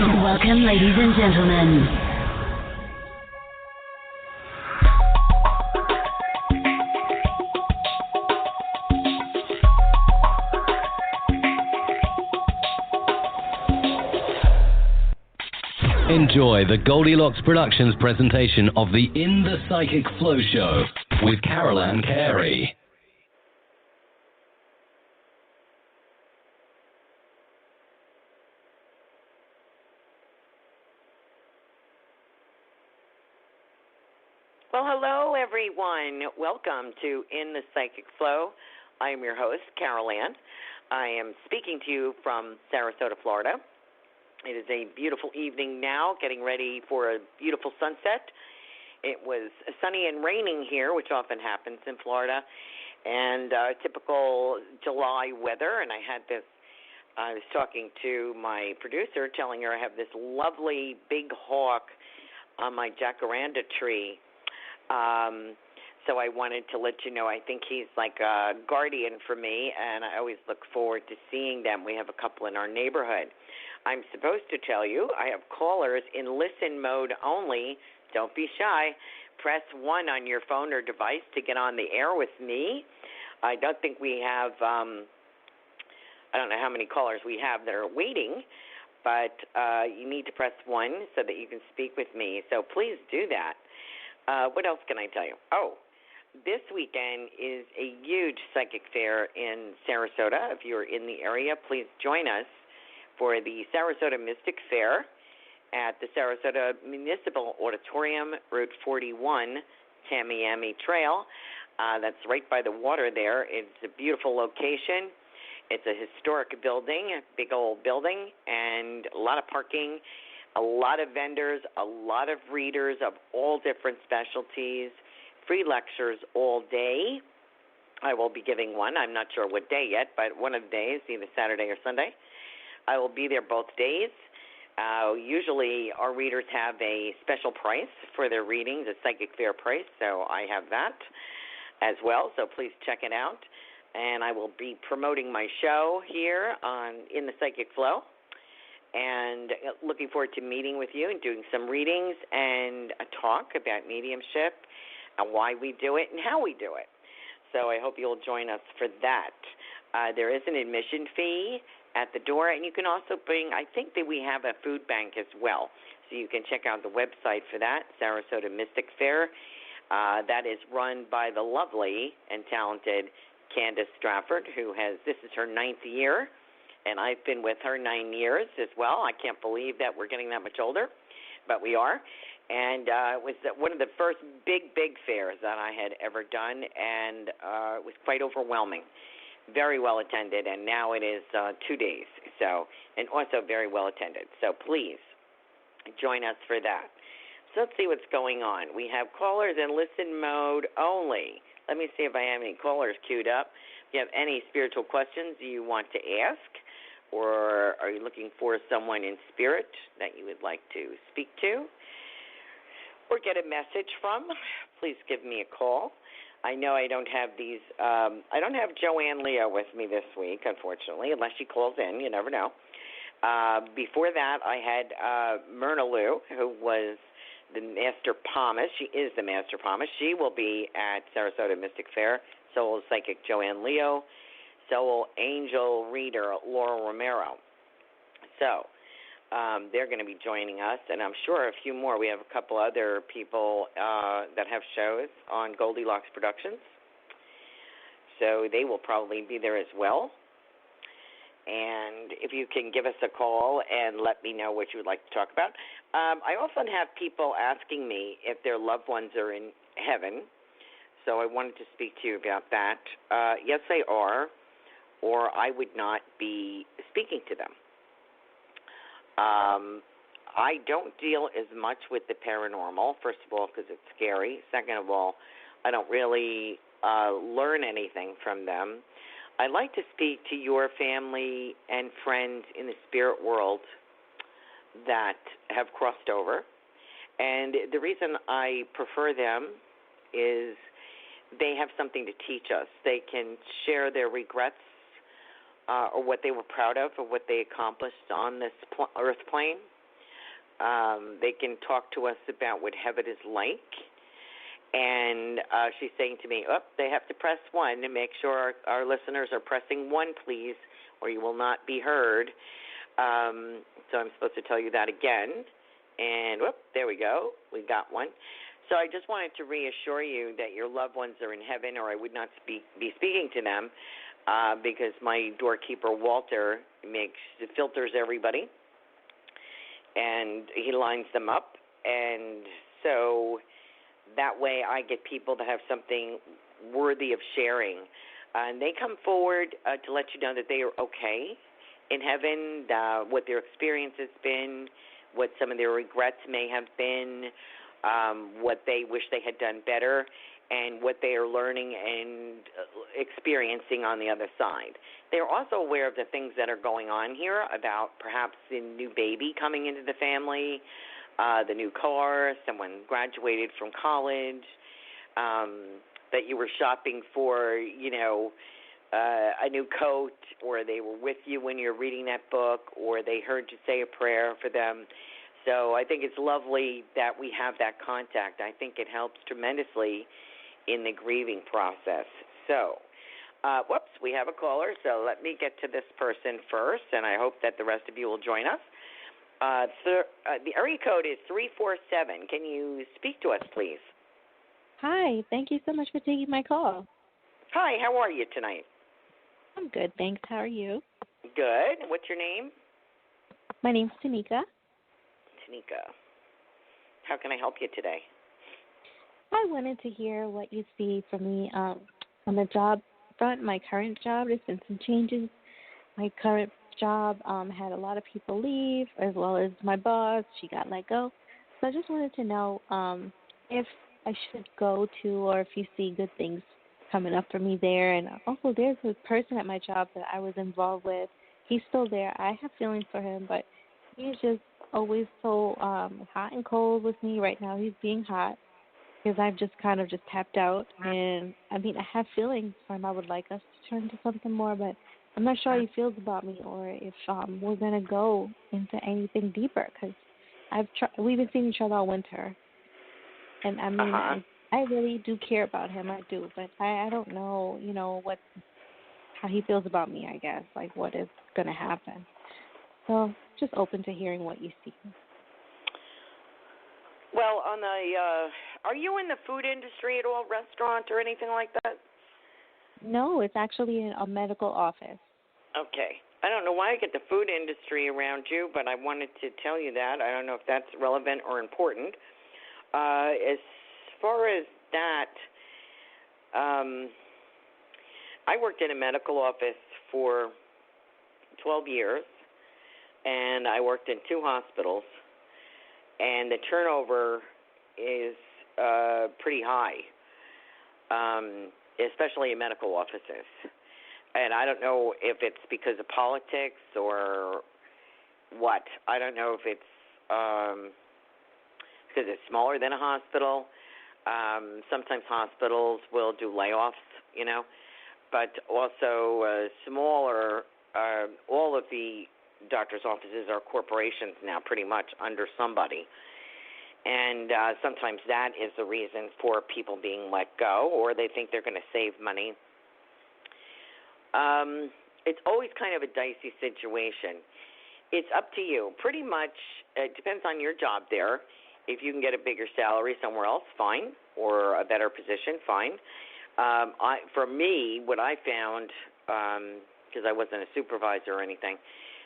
Welcome, ladies and gentlemen. Enjoy the Goldilocks Productions presentation of the In the Psychic Flow Show with Carolan Carey. Well, hello, everyone. Welcome to In the Psychic Flow. I am your host, Carolan. I am speaking to you from Sarasota, Florida. It is a beautiful evening now, getting ready for a beautiful sunset. It was sunny and raining here, which often happens in Florida, and typical July weather. And I was talking to my producer, telling her I have this lovely big hawk on my jacaranda tree. So I wanted to let you know, I think he's like a guardian for me, and I always look forward to seeing them. We have a couple in our neighborhood. I'm supposed to tell you I have callers in listen mode only. Don't be shy. Press 1 on your phone or device to get on the air with me. I don't think we have, I don't know how many callers we have that are waiting, but you need to press 1 so that you can speak with me. So please do that. What else can I tell you? Oh, this weekend is a huge psychic fair in Sarasota. If you're in the area, please join us for the Sarasota Mystic Fair at the Sarasota Municipal Auditorium, Route 41, Tamiami Trail. That's right by the water there. It's a beautiful location. It's a historic building, a big old building, and a lot of parking, a lot of vendors, a lot of readers of all different specialties, free lectures all day. I will be giving one. I'm not sure what day yet, but one of the days, either Saturday or Sunday. I will be there both days. Usually our readers have a special price for their readings, a psychic fair price, so I have that as well, so please check it out. And I will be promoting my show here in the Psychic Flow, and looking forward to meeting with you and doing some readings and a talk about mediumship and why we do it and how we do it. So I hope you'll join us for that. There is an admission fee at the door, and you can also bring, I think that we have a food bank as well, so you can check out the website for that, Sarasota Mystic Fair. That is run by the lovely and talented Candace Strafford, this is her 9th year, and I've been with her 9 years as well. I can't believe that we're getting that much older, but we are. And it was one of the first big fairs that I had ever done, and it was quite overwhelming. Very well attended, and now it is 2 days, and also very well attended. So please join us for that. So let's see what's going on. We have callers in listen mode only. Let me see if I have any callers queued up. If you have any spiritual questions you want to ask, or are you looking for someone in spirit that you would like to speak to or get a message from, please give me a call. I know I don't have I don't have Joanne Leo with me this week, unfortunately, unless she calls in. You never know. Before that, I had Myrna Lou, who was the Master Palmist. She is the Master Palmist. She will be at Sarasota Mystic Fair. So will Psychic Joanne Leo. So will Angel Reader Laura Romero. So they're going to be joining us, and I'm sure a few more. We have a couple other people that have shows on Goldilocks Productions, so they will probably be there as well. And if you can give us a call and let me know what you would like to talk about. I often have people asking me if their loved ones are in heaven, so I wanted to speak to you about that. Yes, they are, or I would not be speaking to them. I don't deal as much with the paranormal, first of all, because it's scary. Second of all, I don't really learn anything from them. I like to speak to your family and friends in the spirit world that have crossed over. And the reason I prefer them is they have something to teach us. They can share their regrets or what they were proud of or what they accomplished on this earth plane. They can talk to us about what heaven is like. And she's saying to me, they have to press 1 to make sure our listeners are pressing 1, please, or you will not be heard. So I'm supposed to tell you that again. And there we go. We got one. So I just wanted to reassure you that your loved ones are in heaven, or I would not be speaking to them, because my doorkeeper, Walter, filters everybody, and he lines them up. And so that way I get people that have something worthy of sharing. And they come forward to let you know that they are okay in heaven, what their experience has been, what some of their regrets may have been, what they wish they had done better, and what they are learning and experiencing on the other side. They're also aware of the things that are going on here, about perhaps the new baby coming into the family, the new car, someone graduated from college, that you were shopping for, a new coat, or they were with you when you're reading that book, or they heard you say a prayer for them. So I think it's lovely that we have that contact. I think it helps tremendously in the grieving process. So, we have a caller, so let me get to this person first, and I hope that the rest of you will join us. The area code is 347. Can you speak to us, please? Hi, thank you so much for taking my call. Hi, how are you tonight? I'm good, thanks. How are you? Good. What's your name? My name's Tanika. Tanika. How can I help you today? I wanted to hear what you see for me on the job front. My current job, there's been some changes. My current job had a lot of people leave, as well as my boss. She got let go. So I just wanted to know if I should go to, or if you see good things coming up for me there. And also, there's a person at my job that I was involved with. He's still there. I have feelings for him, but he's just always so hot and cold with me. Right now he's being hot because I've just kind of tapped out. And, I have feelings for him. I would like us to turn to something more, but I'm not sure how he feels about me, or if we're going to go into anything deeper, because we've been seeing each other all winter. And, I really do care about him. I do, but I don't know, how he feels about me, I guess, like what is going to happen. So just open to hearing what you see. Well, are you in the food industry at all, restaurant or anything like that? No, it's actually in a medical office. Okay. I don't know why I get the food industry around you, but I wanted to tell you that. I don't know if that's relevant or important. As far as that, I worked in a medical office for 12 years, and I worked in 2 hospitals, and the turnover is pretty high, especially in medical offices. And I don't know if it's because of politics or what. I don't know if it's because it's smaller than a hospital. Sometimes hospitals will do layoffs, but also smaller. All of the doctor's offices are corporations now, pretty much under somebody. And sometimes that is the reason for people being let go, or they think they're going to save money. It's always kind of a dicey situation. It's up to you. Pretty much, it depends on your job there. If you can get a bigger salary somewhere else, fine, or a better position, fine. For me, what I found, because I wasn't a supervisor or anything,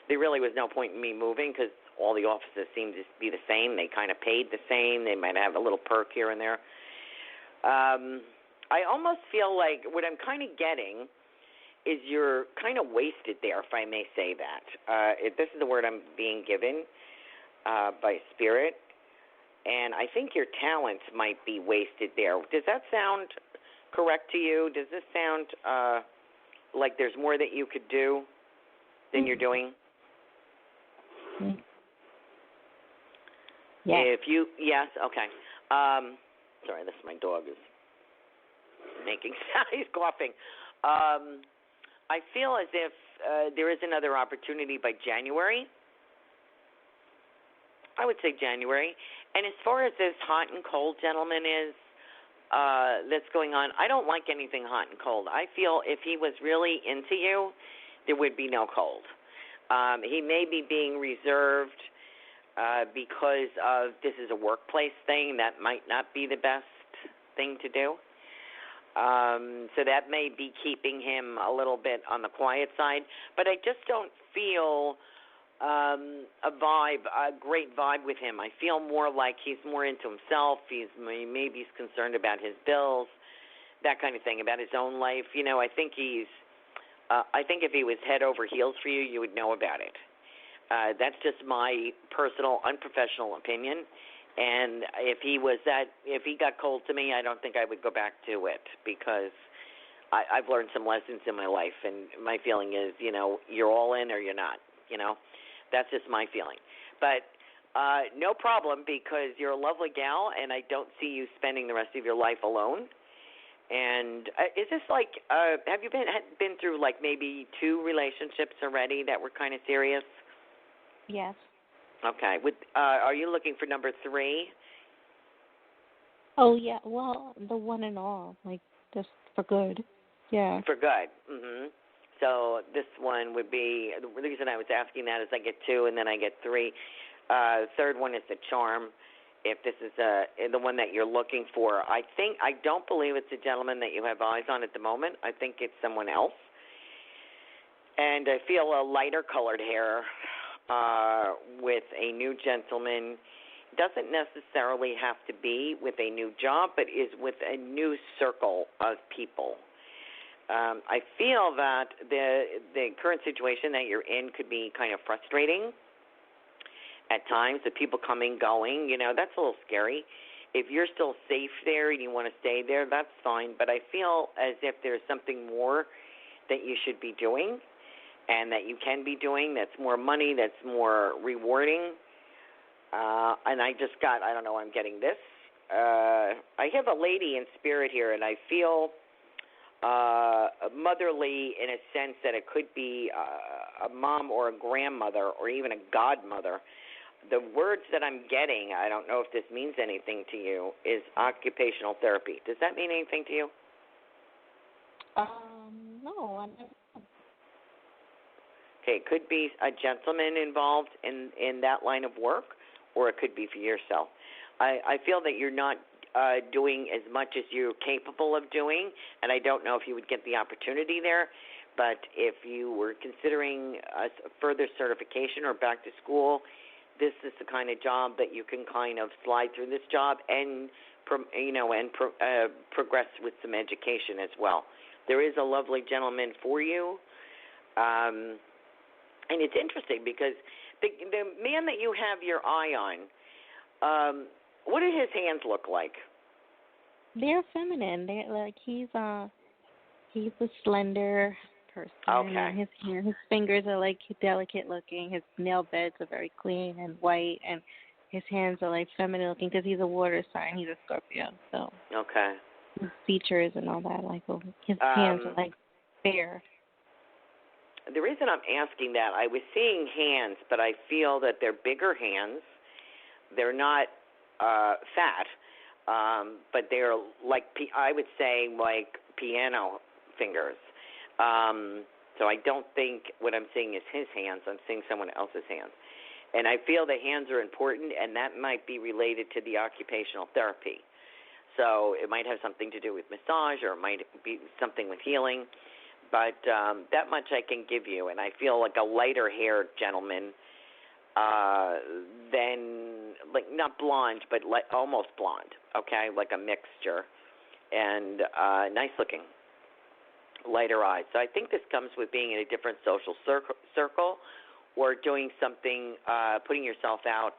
there really was no point in me moving, because all the offices seemed to be the same. They kind of paid the same. They might have a little perk here and there. I almost feel like what I'm kind of getting is you're kind of wasted there, if I may say that. This is the word I'm being given by Spirit. And I think your talents might be wasted there. Does that sound correct to you? Does this sound like there's more that you could do than you're doing? Yes. Yes, okay. Sorry, this my dog is making sound. He's coughing. I feel as if there is another opportunity by January. I would say January. And as far as this hot and cold gentleman is that's going on, I don't like anything hot and cold. I feel if he was really into you, there would be no cold. He may be being reserved because of this is a workplace thing. That might not be the best thing to do. So that may be keeping him a little bit on the quiet side. But I just don't feel a great vibe with him. I feel more like he's more into himself. Maybe he's concerned about his bills, that kind of thing, about his own life. You know, I think I think if he was head over heels for you, you would know about it. That's just my personal, unprofessional opinion. And if he got cold to me, I don't think I would go back to it because I've learned some lessons in my life, and my feeling is, you know, you're all in or you're not, you know. That's just my feeling. But no problem because you're a lovely gal, and I don't see you spending the rest of your life alone. And is this like, have you been through like maybe 2 relationships already that were kind of serious? Yes. Okay. Are you looking for number 3? Oh, yeah. Well, the one and all, like just for good. Yeah. For good. Mhm. So this one would be, the reason I was asking that is I get 2 and then I get 3. Third one is the charm. If this is the one that you're looking for, I don't believe it's a gentleman that you have eyes on at the moment. I think it's someone else. And I feel a lighter colored hair with a new gentleman. Doesn't necessarily have to be with a new job, but is with a new circle of people. I feel that the current situation that you're in could be kind of frustrating at times, the people coming, going, you know, that's a little scary. If you're still safe there and you want to stay there, that's fine. But I feel as if there's something more that you should be doing and that you can be doing that's more money, that's more rewarding. And I don't know, I'm getting this. I have a lady in spirit here, and I feel motherly in a sense that it could be a mom or a grandmother or even a godmother. The words that I'm getting, I don't know if this means anything to you, is occupational therapy. Does that mean anything to you? No, I never. Okay, it could be a gentleman involved in that line of work, or it could be for yourself. I feel that you're not doing as much as you're capable of doing, and I don't know if you would get the opportunity there, but if you were considering a further certification or back to school, this is the kind of job that you can kind of slide through this job and progress with some education as well. There is a lovely gentleman for you, and it's interesting because the man that you have your eye on, what do his hands look like? They're feminine. They're like he's a slender person. Okay. And his fingers are like delicate looking. His nail beds are very clean and white, and his hands are like feminine looking because he's a water sign. He's a Scorpio, so. Okay. His features and all that, like his hands are like fair. The reason I'm asking that, I was seeing hands, but I feel that they're bigger hands. They're not fat, but they're like, I would say, like piano fingers. So I don't think what I'm seeing is his hands. I'm seeing someone else's hands. And I feel the hands are important, and that might be related to the occupational therapy. So it might have something to do with massage, or it might be something with healing. But that much I can give you. And I feel like a lighter-haired gentleman than, like, not blonde, but like almost blonde, okay, like a mixture. And nice-looking, lighter eyes. So I think this comes with being in a different social circle or doing something, putting yourself out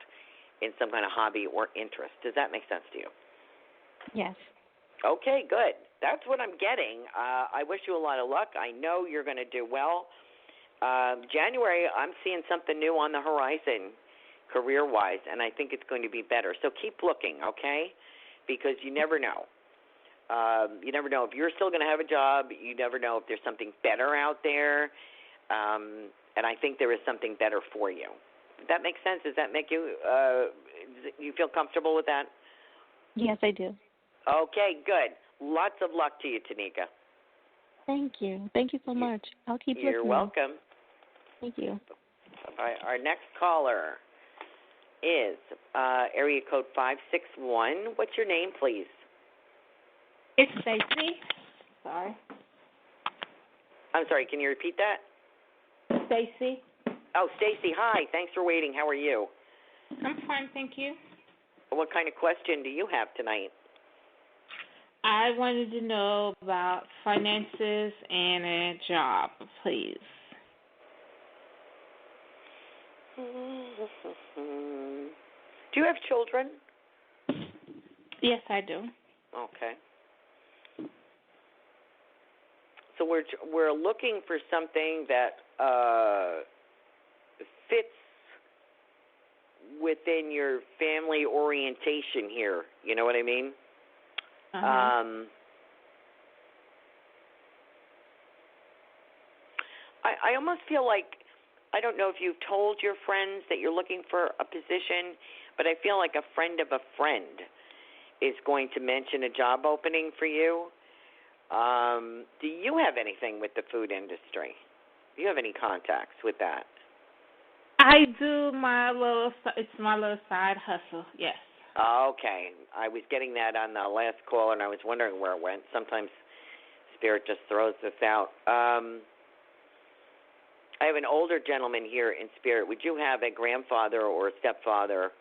in some kind of hobby or interest. Does that make sense to you? Yes. Okay, good. That's what I'm getting. I wish you a lot of luck. I know you're going to do well. January, I'm seeing something new on the horizon career-wise, and I think it's going to be better. So keep looking, okay? Because you never know. You never know if you're still going to have a job. You never know if there's something better out there. And I think there is something better for you. That makes sense. Does that make you, you feel comfortable with that? Yes, I do. Okay, good. Lots of luck to you, Tanika. Thank you. Thank you so much. I'll keep listening. You're welcome. Thank you. All right, our next caller is area code 561. What's your name, please? It's Stacy. Sorry. I'm sorry, can you repeat that? Stacy. Oh, Stacy, hi. Thanks for waiting. How are you? I'm fine, thank you. What kind of question do you have tonight? I wanted to know about finances and a job, please. Do you have children? Yes, I do. Okay. So we're looking for something that fits within your family orientation here. You know what I mean? Uh-huh. I almost feel like, I don't know if you've told your friends that you're looking for a position, but I feel like a friend of a friend is going to mention a job opening for you. Do you have anything with the food industry? Do you have any contacts with that? I do it's my little side hustle, yes. Okay. I was getting that on the last call, and I was wondering where it went. Sometimes Spirit just throws this out. I have an older gentleman here in Spirit. Would you have a grandfather or a stepfather?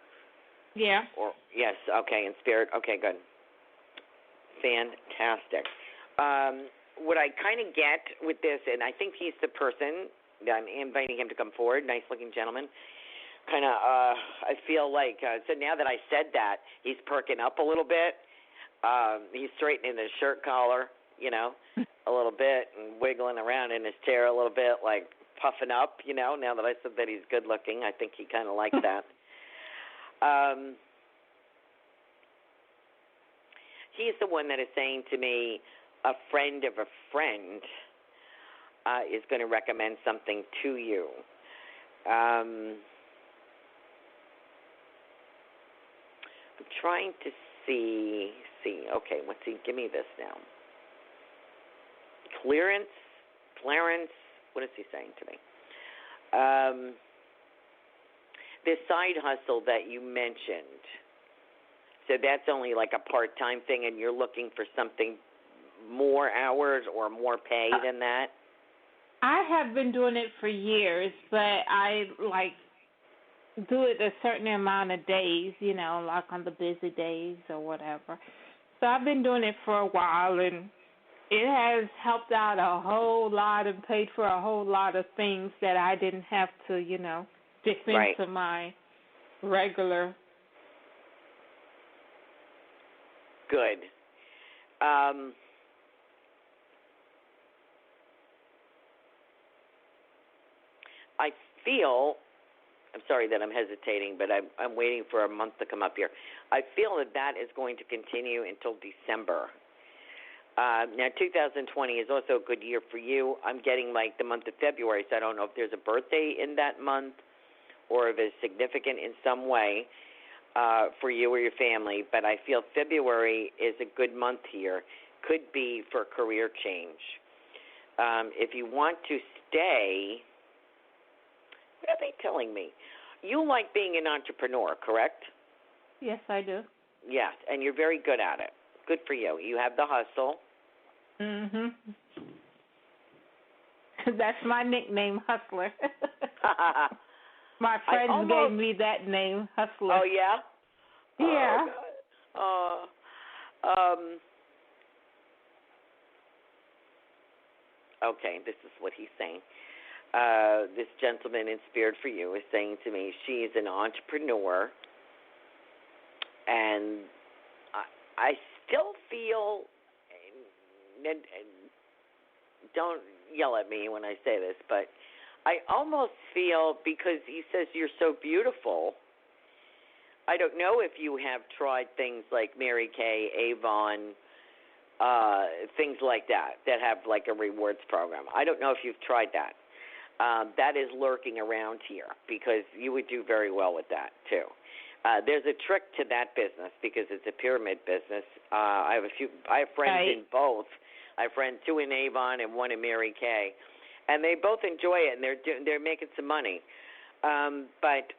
Yeah. Or yes, okay, in Spirit. Okay, good. Fantastic. What I kind of get with this, and I think he's the person, I'm inviting him to come forward, nice-looking gentleman. Kind of, I feel like, so now that I said that, he's perking up a little bit. He's straightening his shirt collar, you know, a little bit, and wiggling around in his chair a little bit, like puffing up, you know, now that I said that he's good-looking. I think he kind of likes that. He's the one that is saying to me, a friend of a friend is going to recommend something to you. I'm trying to see, okay, let's see, give me this now. Clarence, what is he saying to me? This side hustle that you mentioned, so that's only like a part-time thing, and you're looking for something more hours or more pay than that? I have been doing it for years, but I do it a certain amount of days, you know, like on the busy days or whatever. So I've been doing it for a while, and it has helped out a whole lot and paid for a whole lot of things that I didn't have to, you know, dip into my regular. Good. I feel, I'm sorry that I'm hesitating, but I'm waiting for a month to come up here. I feel that is going to continue until December. Now, 2020 is also a good year for you. I'm getting like the month of February, so I don't know if there's a birthday in that month or if it's significant in some way for you or your family, but I feel February is a good month here. Could be for career change. If you want to stay, what are they telling me? You like being an entrepreneur, correct? Yes, I do. Yes, and you're very good at it. Good for you. You have the hustle. Mhm. That's my nickname, Hustler. My friends gave me that name, Hustler. Oh, yeah? Yeah. Okay, this is what he's saying. This gentleman in Spirit for You is saying to me, she is an entrepreneur, and I still feel, and don't yell at me when I say this, but I almost feel, because he says you're so beautiful, I don't know if you have tried things like Mary Kay, Avon, things like that have like a rewards program. I don't know if you've tried that. that is lurking around here because you would do very well with that too. There's a trick to that business because it's a pyramid business. I have friends in both. I have friends, 2 in Avon and 1 in Mary Kay, and they both enjoy it and they're making some money. But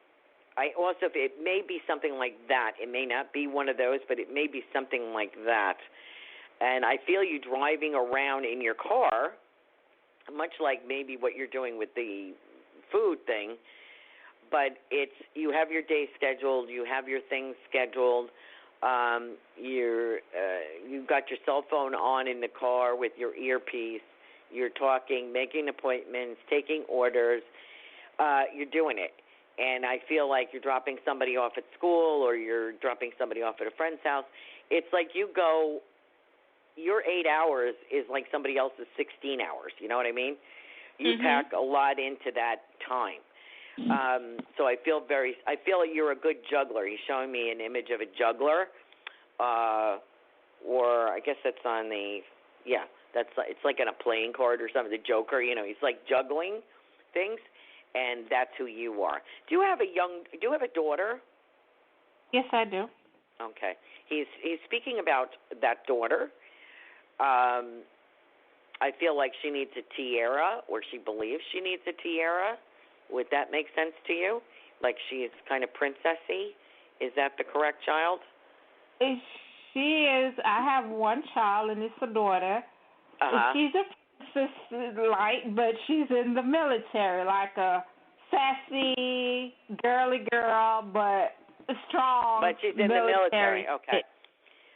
I also, it may be something like that. It may not be one of those, but it may be something like that. And I feel you driving around in your car, much like maybe what you're doing with the food thing, but you have your day scheduled, you have your things scheduled, you've got your cell phone on in the car with your earpiece, you're talking, making appointments, taking orders, you're doing it. And I feel like you're dropping somebody off at school or you're dropping somebody off at a friend's house. It's like your 8 hours is like somebody else's 16 hours. You know what I mean? You pack a lot into that time. So I feel like you're a good juggler. He's showing me an image of a juggler, or I guess that's on it's like on a playing card or something. The Joker, he's like juggling things, and that's who you are. Do you have a daughter? Yes, I do. Okay. He's speaking about that daughter. I feel like she needs a tiara, or she believes she needs a tiara. Would that make sense to you? Like she is kind of princessy? Is that the correct child? She is. I have one child, and it's a daughter. She's a princess, but she's in the military, like a sassy, girly girl, but strong. But she's in the military, okay.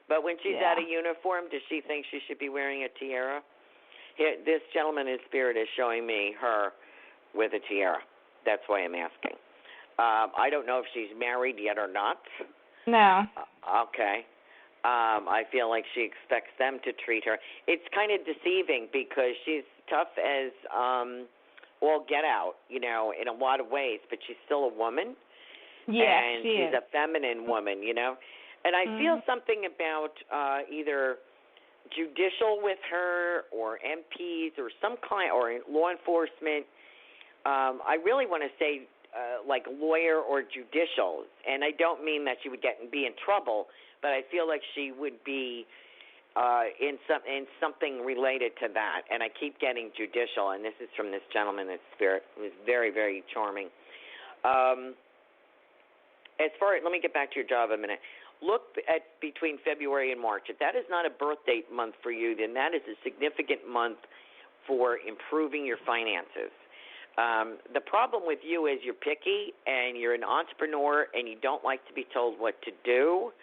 But when she's out of uniform, does she think she should be wearing a tiara? Here, this gentleman in spirit is showing me her with a tiara. That's why I'm asking. I don't know if she's married yet or not. No. Okay. I feel like she expects them to treat her. It's kind of deceiving because she's tough as all get out, in a lot of ways, but she's still a woman. Yeah, and she's a feminine woman, And I feel something about either judicial with her or MPs or some kind, or law enforcement. I really want to say like lawyer or judicial, and I don't mean that she would be in trouble, but I feel like she would be in something related to that. And I keep getting judicial, and this is from this gentleman in spirit who is very, very charming. Let me get back to your job a minute. Look at between February and March. If that is not a birth date month for you, then that is a significant month for improving your finances. The problem with you is you're picky and you're an entrepreneur and you don't like to be told what to do.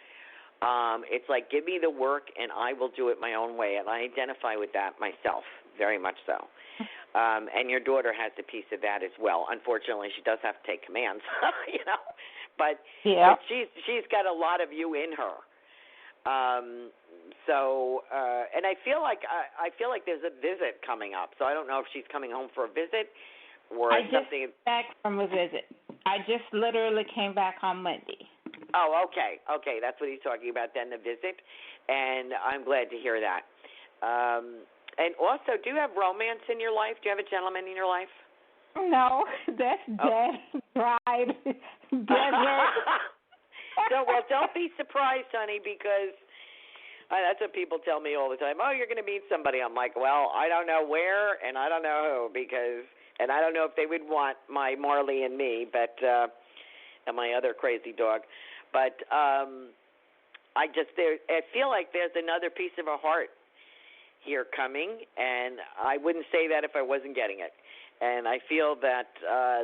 It's like, give me the work and I will do it my own way. And I identify with that myself, very much so. And your daughter has a piece of that as well. Unfortunately, she does have to take commands, But she's got a lot of you in her. And I feel like there's a visit coming up. So I don't know if she's coming home for a visit or something. I just back from a visit. I just literally came back on Monday. Oh, okay. Okay, that's what he's talking about then, the visit. And I'm glad to hear that. And also, do you have romance in your life? Do you have a gentleman in your life? No, that's dead, dried, desert. Well, don't be surprised, honey, because that's what people tell me all the time. Oh, you're going to meet somebody. I'm like, well, I don't know where, and I don't know who, and I don't know if they would want my Marley and me, and my other crazy dog. But I feel like there's another piece of a heart here coming, and I wouldn't say that if I wasn't getting it. And I feel that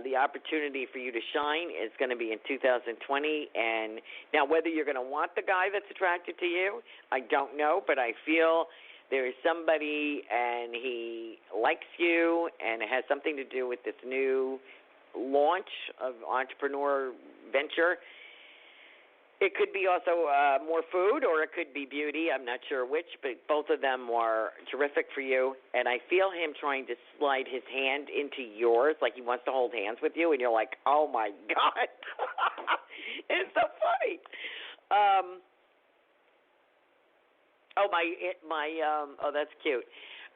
the opportunity for you to shine is going to be in 2020. And now whether you're going to want the guy that's attracted to you, I don't know, but I feel there is somebody and he likes you, and it has something to do with this new launch of entrepreneur venture. It could be also more food, or it could be beauty. I'm not sure which, but both of them are terrific for you. And I feel him trying to slide his hand into yours, like he wants to hold hands with you, and you're like, oh, my God. It's so funny. That's cute.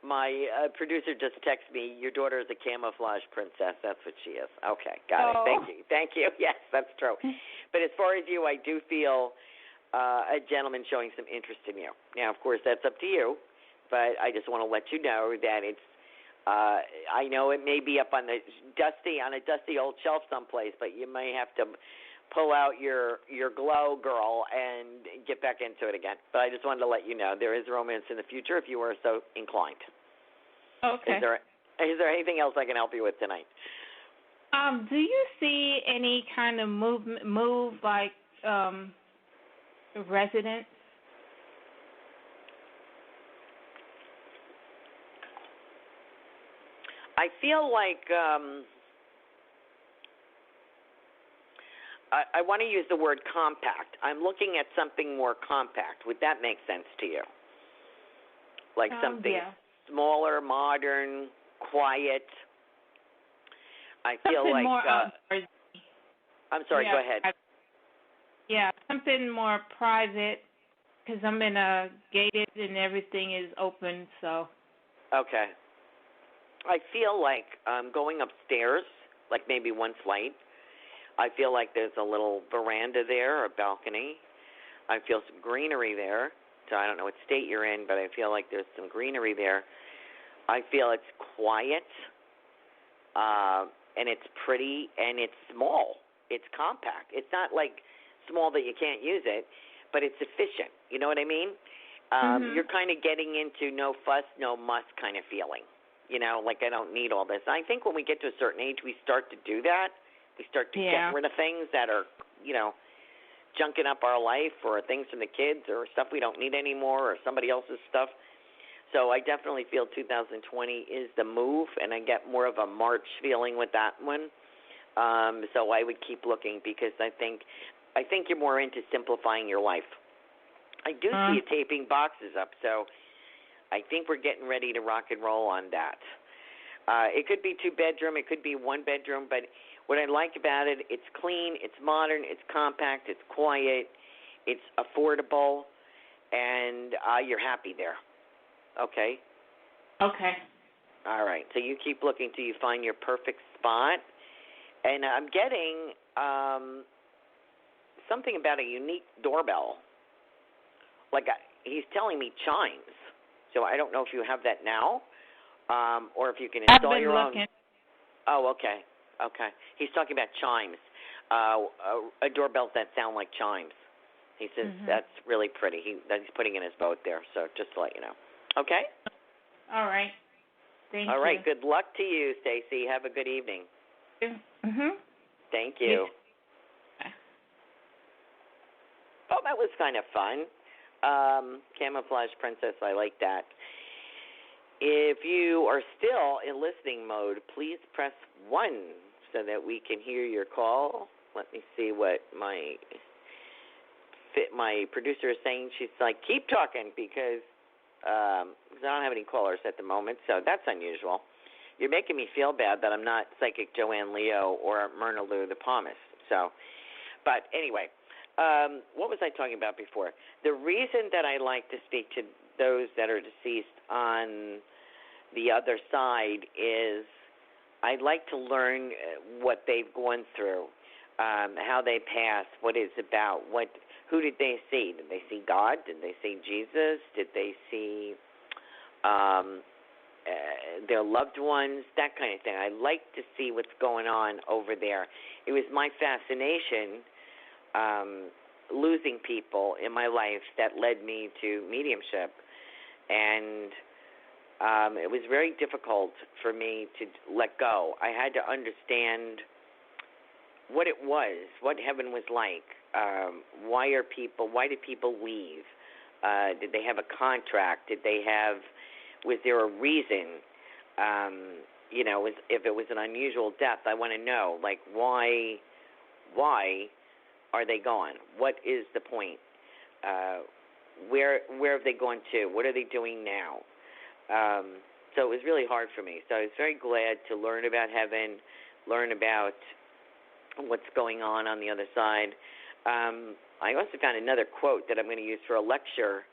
My producer just texted me, your daughter is a camouflage princess. That's what she is. Okay, got it. Thank you. Yes, that's true. But as far as you, I do feel a gentleman showing some interest in you. Now, of course, that's up to you, but I just want to let you know that it's, I know it may be up on a dusty old shelf someplace, but you may have to pull out your glow, girl, and get back into it again. But I just wanted to let you know there is romance in the future if you are so inclined. Okay. Is there anything else I can help you with tonight? Do you see any kind of move like residents? I feel like I want to use the word compact. I'm looking at something more compact. Would that make sense to you? Like something smaller, modern, quiet. I feel something like more outdoorsy. I'm sorry, go ahead. Yeah, something more private because I'm in a gated and everything is open, so. Okay. I feel like going upstairs, like maybe one flight. I feel like there's a little veranda there, a balcony. I feel some greenery there. So I don't know what state you're in, but I feel like there's some greenery there. I feel it's quiet, and it's pretty, and it's small. It's compact. It's not like small that you can't use it, but it's efficient. You know what I mean? You're kind of getting into no fuss, no muss kind of feeling. You know, like I don't need all this. I think when we get to a certain age, we start to do that. We start to get rid of things that are, you know, junking up our life, or things from the kids, or stuff we don't need anymore, or somebody else's stuff. So I definitely feel 2020 is the move, and I get more of a March feeling with that one. So I would keep looking because I think you're more into simplifying your life. I do see you taping boxes up, so I think we're getting ready to rock and roll on that. It could be 2-bedroom, it could be 1-bedroom, but what I like about it, it's clean, it's modern, it's compact, it's quiet, it's affordable, and you're happy there. Okay? Okay. All right. So you keep looking till you find your perfect spot. And I'm getting something about a unique doorbell. Like he's telling me chimes. So I don't know if you have that now, or if you can install your own. Looking. Oh, okay. Okay. He's talking about chimes, a doorbell that sound like chimes. He says that's really pretty. He's putting in his boat there, so just to let you know. Okay? All right. Thank you. All right. Good luck to you, Stacy. Have a good evening. Thank you. Oh, that was kind of fun. Camouflage Princess, I like that. If you are still in listening mode, please press 1 so that we can hear your call. Let me see what my producer is saying. She's like, keep talking because I don't have any callers at the moment, so that's unusual. You're making me feel bad that I'm not Psychic Joanne Leo or Myrna Lou the Palmist. So, but anyway, what was I talking about before? The reason that I like to speak to those that are deceased on the other side is I like to learn what they've gone through, how they passed, what it's about, who did they see? Did they see God? Did they see Jesus? Did they see their loved ones? That kind of thing. I like to see what's going on over there. It was my fascination losing people in my life that led me to mediumship. And it was very difficult for me to let go. I had to understand what it was, what heaven was like. Why did people leave? Did they have a contract? Was there a reason? If it was an unusual death, I want to know, like, why are they gone? What is the point? Where have they gone to? What are they doing now? So it was really hard for me. So I was very glad to learn about heaven, learn about what's going on the other side. I also found another quote that I'm going to use for a lecture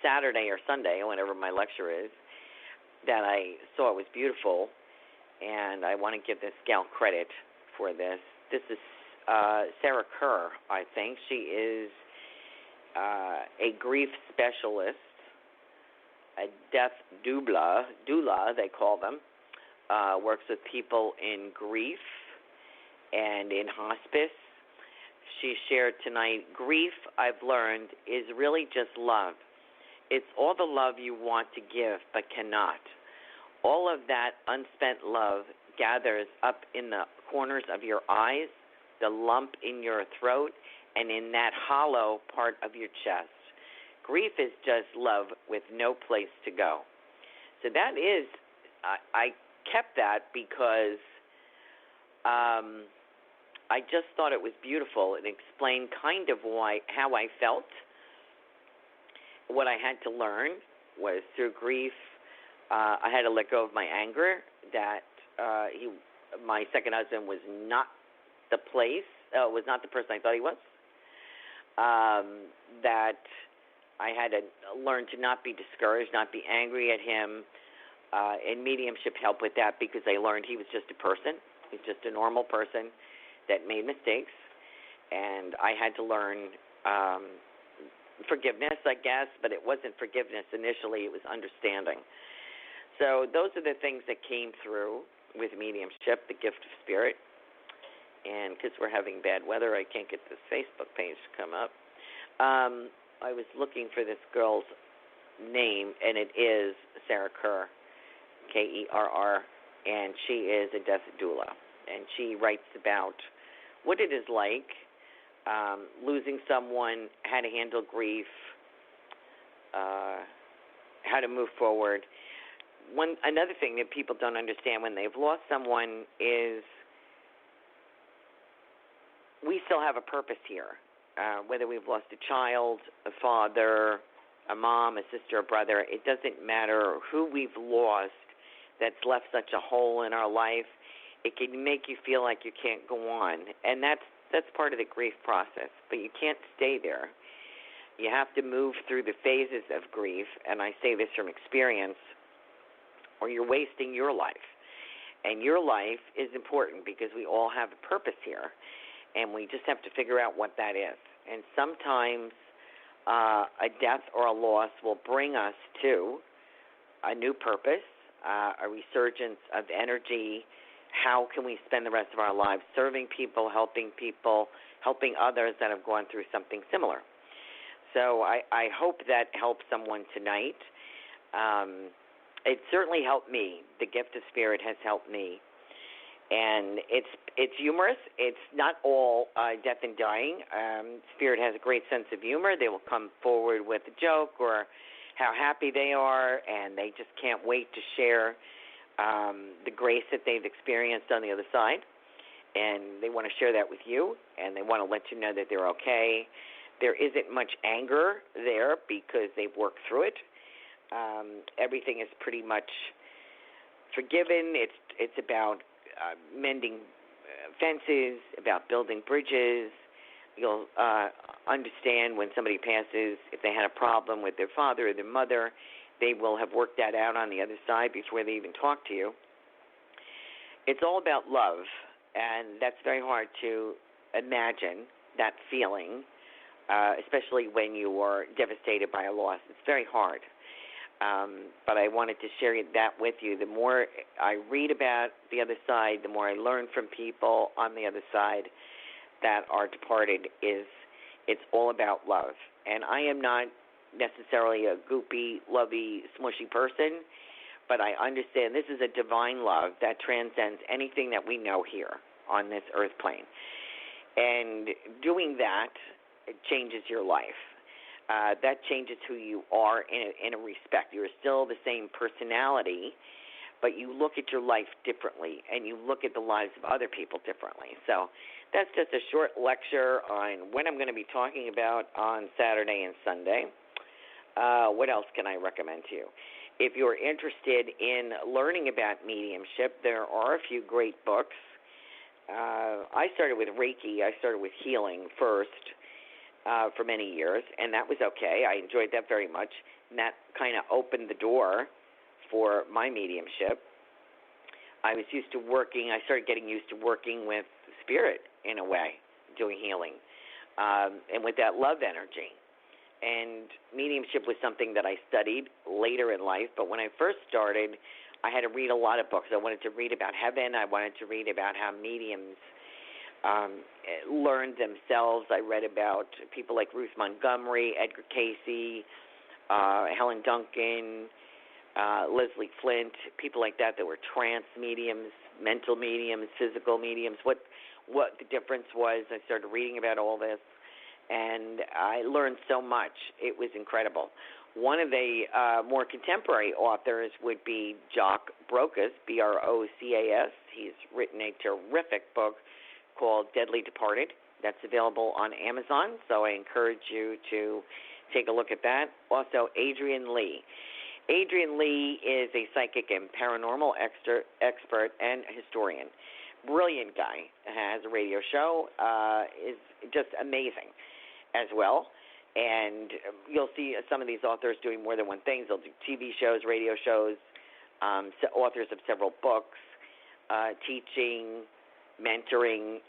Saturday or Sunday, whenever my lecture is. that I saw was beautiful, and I want to give this gal credit for this. This is Sarah Kerr, I think. She is a grief specialist, a death doula, they call them, works with people in grief and in hospice. She shared tonight, grief, I've learned, is really just love. It's all the love you want to give but cannot. All of that unspent love gathers up in the corners of your eyes, the lump in your throat, and in that hollow part of your chest. Grief is just love with no place to go. So that is, I kept that because I just thought it was beautiful. It explained kind of how I felt. What I had to learn was through grief, I had to let go of my anger that my second husband was not the person I thought he was. That I had to learn to not be discouraged, not be angry at him. And mediumship helped with that because I learned he was just a person. He's just a normal person that made mistakes. And I had to learn forgiveness, I guess, but it wasn't forgiveness initially. It was understanding. So those are the things that came through with mediumship, the gift of spirit. And because we're having bad weather, I can't get this Facebook page to come up. I was looking for this girl's name, and it is Sarah Kerr, Kerr, and she is a death doula. And she writes about what it is like losing someone, how to handle grief, how to move forward. Another thing that people don't understand when they've lost someone is we still have a purpose here. Whether we've lost a child, a father, a mom, a sister, a brother, it doesn't matter who we've lost that's left such a hole in our life. It can make you feel like you can't go on, and that's part of the grief process, but you can't stay there. You have to move through the phases of grief, and I say this from experience, or you're wasting your life. And your life is important because we all have a purpose here, and we just have to figure out what that is. And sometimes a death or a loss will bring us to a new purpose, a resurgence of energy. How can we spend the rest of our lives serving people, helping others that have gone through something similar? So I hope that helps someone tonight. It certainly helped me. The gift of spirit has helped me. And it's humorous. It's not all death and dying. Spirit has a great sense of humor. They will come forward with a joke or how happy they are, and they just can't wait to share the grace that they've experienced on the other side. And they want to share that with you, and they want to let you know that they're okay. There isn't much anger there because they've worked through it. Everything is pretty much forgiven. It's about mending fences, about building bridges. You'll understand when somebody passes, if they had a problem with their father or their mother, they will have worked that out on the other side before they even talk to you. It's all about love, and that's very hard to imagine, that feeling, especially when you are devastated by a loss. It's very hard. But I wanted to share that with you. The more I read about the other side, the more I learn from people on the other side that are departed, it's all about love. And I am not necessarily a goopy, lovey, smushy person, but I understand this is a divine love that transcends anything that we know here on this earth plane. And doing that, it changes your life. That changes who you are in a respect. You're still the same personality, but you look at your life differently, and you look at the lives of other people differently. So that's just a short lecture on what I'm going to be talking about on Saturday and Sunday. What else can I recommend to you? If you're interested in learning about mediumship, there are a few great books. I started with Reiki. I started with healing first. For many years, and that was okay. I enjoyed that very much, and that kind of opened the door for my mediumship. I started getting used to working with spirit in a way, doing healing, and with that love energy. And mediumship was something that I studied later in life, but when I first started, I had to read a lot of books. I wanted to read about heaven. I wanted to read about how mediums learned themselves. I read about people like Ruth Montgomery, Edgar Cayce, Helen Duncan, Leslie Flint, people like that were trance mediums, mental mediums, physical mediums, what the difference was. I started reading about all this, and I learned so much. It was incredible. One of the more contemporary authors would be Jock Brocas, Brocas. He's written a terrific book called Deadly Departed. That's available on Amazon, so I encourage you to take a look at that. Also, Adrian Lee. Adrian Lee is a psychic and paranormal expert and historian. Brilliant guy. Has a radio show. Is just amazing as well. And you'll see some of these authors doing more than one thing. They'll do TV shows, radio shows, authors of several books, teaching, mentoring.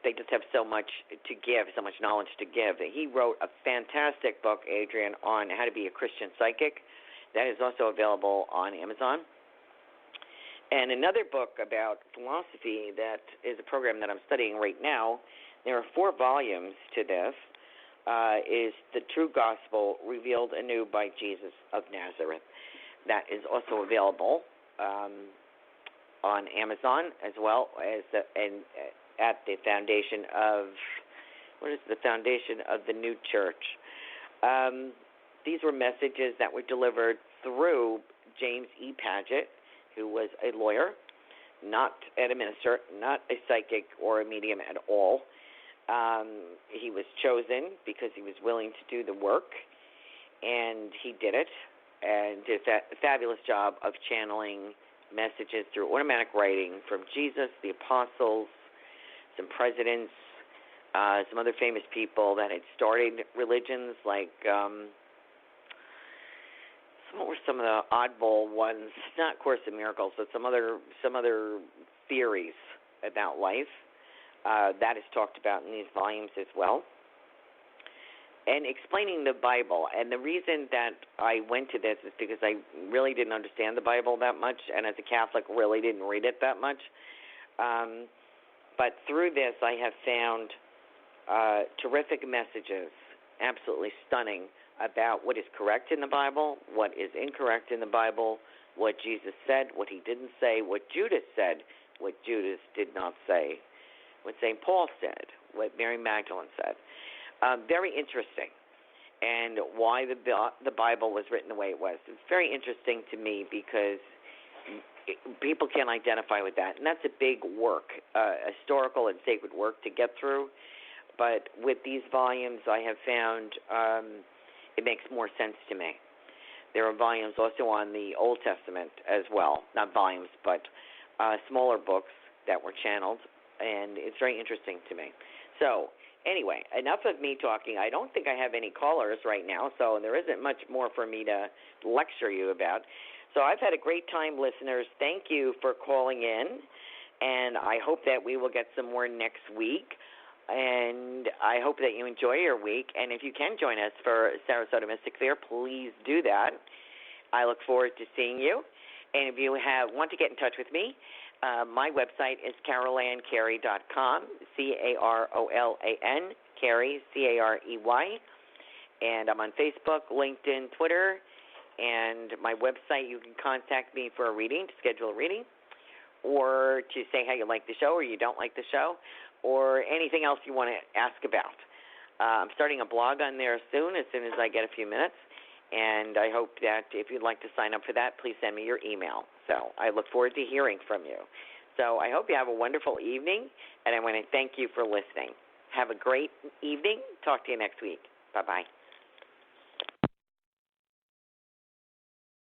They just have so much to give, so much knowledge to give. He wrote a fantastic book, Adrian, on how to be a Christian psychic. That is also available on Amazon. And another book about philosophy that is a program that I'm studying right now. There are 4 volumes to this. Is The True Gospel Revealed Anew by Jesus of Nazareth. That is also available on Amazon as well as at the foundation of, the foundation of the New Church. These were messages that were delivered through James E. Padgett, who was a lawyer, not a minister, not a psychic or a medium at all. He was chosen because he was willing to do the work, and he did it, and did a fabulous job of channeling messages through automatic writing from Jesus, the apostles, some presidents, some other famous people that had started religions, like what were some of the oddball ones? Not Course in Miracles, but some other theories about life. That is talked about in these volumes as well. And explaining the Bible. And the reason that I went to this is because I really didn't understand the Bible that much, and as a Catholic really didn't read it that much. But through this I have found terrific messages, absolutely stunning, about what is correct in the Bible, what is incorrect in the Bible, what Jesus said, what he didn't say, what Judas said, what Judas did not say, what St. Paul said, what Mary Magdalene said. Very interesting, and why the Bible was written the way it was. It's very interesting to me because people can identify with that, and that's a big work, historical and sacred work to get through. But with these volumes, I have found it makes more sense to me. There are volumes also on the Old Testament as well, not volumes, but smaller books that were channeled, and it's very interesting to me. So anyway, enough of me talking. I don't think I have any callers right now, so there isn't much more for me to lecture you about. So I've had a great time, listeners. Thank you for calling in, and I hope that we will get some more next week. And I hope that you enjoy your week. And if you can join us for Sarasota Mystic Fair, please do that. I look forward to seeing you. And if you want to get in touch with me, my website is carolancarey.com, Carolan, Carey, Carey. And I'm on Facebook, LinkedIn, Twitter. And my website, you can contact me for a reading, to schedule a reading, or to say how you like the show or you don't like the show, or anything else you want to ask about. I'm starting a blog on there soon as I get a few minutes, and I hope that if you'd like to sign up for that, please send me your email. So I look forward to hearing from you. So I hope you have a wonderful evening, and I want to thank you for listening. Have a great evening. Talk to you next week. Bye-bye.